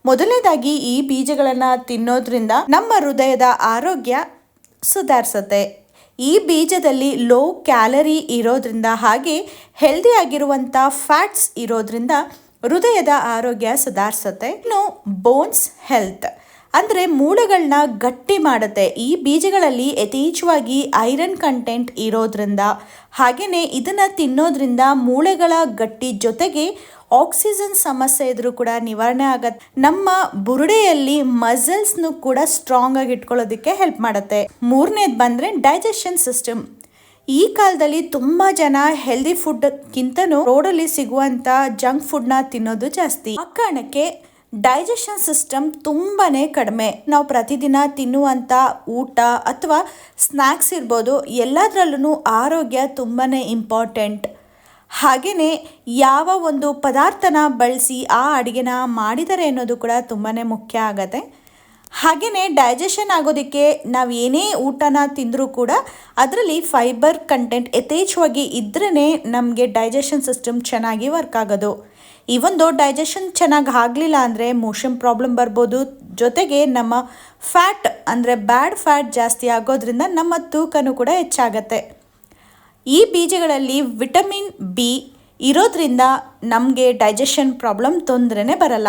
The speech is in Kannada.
ಮೊದಲನೇದಾಗಿ ಈ ಬೀಜಗಳನ್ನು ತಿನ್ನೋದ್ರಿಂದ ನಮ್ಮ ಹೃದಯದ ಆರೋಗ್ಯ ಸುಧಾರಿಸುತ್ತೆ. ಈ ಬೀಜದಲ್ಲಿ ಲೋ ಕ್ಯಾಲರಿ ಇರೋದ್ರಿಂದ ಹಾಗೆ ಹೆಲ್ದಿ ಆಗಿರುವಂಥ ಫ್ಯಾಟ್ಸ್ ಇರೋದ್ರಿಂದ ಹೃದಯದ ಆರೋಗ್ಯ ಸುಧಾರಿಸುತ್ತೆ. ಇನ್ನು ಬೋನ್ಸ್ ಹೆಲ್ತ್ ಅಂದರೆ ಮೂಳೆಗಳನ್ನ ಗಟ್ಟಿ ಮಾಡುತ್ತೆ. ಈ ಬೀಜಗಳಲ್ಲಿ ಯಥೇಚ್ಛವಾಗಿ ಐರನ್ ಕಂಟೆಂಟ್ ಇರೋದ್ರಿಂದ ಹಾಗೆಯೇ ಇದನ್ನು ತಿನ್ನೋದ್ರಿಂದ ಮೂಳೆಗಳ ಗಟ್ಟಿ ಜೊತೆಗೆ ಆಕ್ಸಿಜನ್ ಸಮಸ್ಯೆ ಇದ್ರೂ ಕೂಡ ನಿವಾರಣೆ ಆಗತ್ತೆ. ನಮ್ಮ ಬುರುಡೆಯಲ್ಲಿ ಮಸಲ್ಸ್ನು ಕೂಡ ಸ್ಟ್ರಾಂಗ್ ಆಗಿ ಇಟ್ಕೊಳ್ಳೋದಕ್ಕೆ ಹೆಲ್ಪ್ ಮಾಡುತ್ತೆ. ಮೂರನೇದು ಬಂದರೆ ಡೈಜೆಷನ್ ಸಿಸ್ಟಮ್. ಈ ಕಾಲದಲ್ಲಿ ತುಂಬ ಜನ ಹೆಲ್ದಿ ಫುಡ್ಗಿಂತನೂ ರೋಡಲ್ಲಿ ಸಿಗುವಂಥ ಜಂಕ್ ಫುಡ್ನ ತಿನ್ನೋದು ಜಾಸ್ತಿ. ಆ ಕಾರಣಕ್ಕೆ ಡೈಜೆಷನ್ ಸಿಸ್ಟಮ್ ತುಂಬಾ ಕಡಿಮೆ. ನಾವು ಪ್ರತಿದಿನ ತಿನ್ನುವಂಥ ಊಟ ಅಥವಾ ಸ್ನ್ಯಾಕ್ಸ್ ಇರ್ಬೋದು, ಎಲ್ಲದರಲ್ಲೂ ಆರೋಗ್ಯ ತುಂಬಾ ಇಂಪಾರ್ಟೆಂಟ್. ಹಾಗೆಯೇ ಯಾವ ಒಂದು ಪದಾರ್ಥನ ಬಳಸಿ ಆ ಅಡುಗೆನ ಮಾಡಿದ್ದಾರೆ ಅನ್ನೋದು ಕೂಡ ತುಂಬಾ ಮುಖ್ಯ ಆಗತ್ತೆ. ಹಾಗೆಯೇ ಡೈಜೆಷನ್ ಆಗೋದಕ್ಕೆ ನಾವು ಏನೇ ಊಟನ ತಿಂದರೂ ಕೂಡ ಅದರಲ್ಲಿ ಫೈಬರ್ ಕಂಟೆಂಟ್ ಯಥೇಚ್ಛವಾಗಿ ಇದ್ರೇ ನಮಗೆ ಡೈಜೆಷನ್ ಸಿಸ್ಟಮ್ ಚೆನ್ನಾಗಿ ವರ್ಕ್ ಆಗೋದು. ಈ ಒಂದು ಡೈಜೆಷನ್ ಚೆನ್ನಾಗಿ ಆಗಲಿಲ್ಲ ಅಂದರೆ ಮೋಷನ್ ಪ್ರಾಬ್ಲಮ್ ಬರ್ಬೋದು. ಜೊತೆಗೆ ನಮ್ಮ ಫ್ಯಾಟ್ ಅಂದರೆ ಬ್ಯಾಡ್ ಫ್ಯಾಟ್ ಜಾಸ್ತಿ ಆಗೋದ್ರಿಂದ ನಮ್ಮ ತೂಕನೂ ಕೂಡ ಹೆಚ್ಚಾಗತ್ತೆ. ಈ ಬೀಜಗಳಲ್ಲಿ ವಿಟಮಿನ್ ಬಿ ಇರೋದ್ರಿಂದ ನಮಗೆ ಡೈಜೆಷನ್ ಪ್ರಾಬ್ಲಮ್ ತೊಂದರೆನೇ ಬರಲ್ಲ.